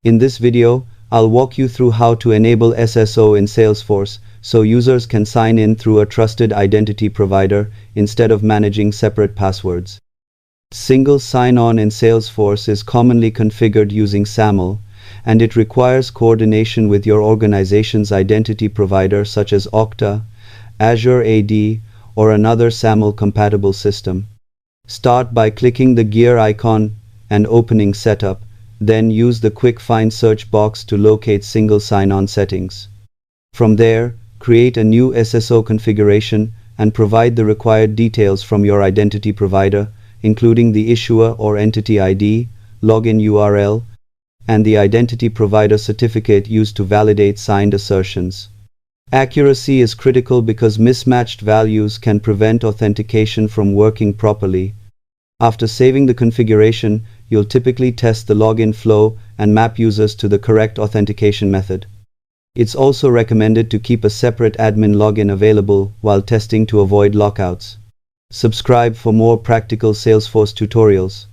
In this video, I'll walk you through how to enable SSO in Salesforce so users can sign in through a trusted identity provider instead of managing separate passwords. Single sign-on in Salesforce is commonly configured using SAML, and it requires coordination with your organization's identity provider such as Okta, Azure AD, or another SAML-compatible system. Start by clicking the gear icon and opening Setup, then use the quick find search box to locate single sign-on settings. From there, create a new SSO configuration and provide the required details from your identity provider, including the issuer or entity ID, login URL, and the identity provider certificate used to validate signed assertions. Accuracy is critical because mismatched values can prevent authentication from working properly. After saving the configuration, you'll typically test the login flow and map users to the correct authentication method. It's also recommended to keep a separate admin login available while testing to avoid lockouts. Subscribe for more practical Salesforce tutorials.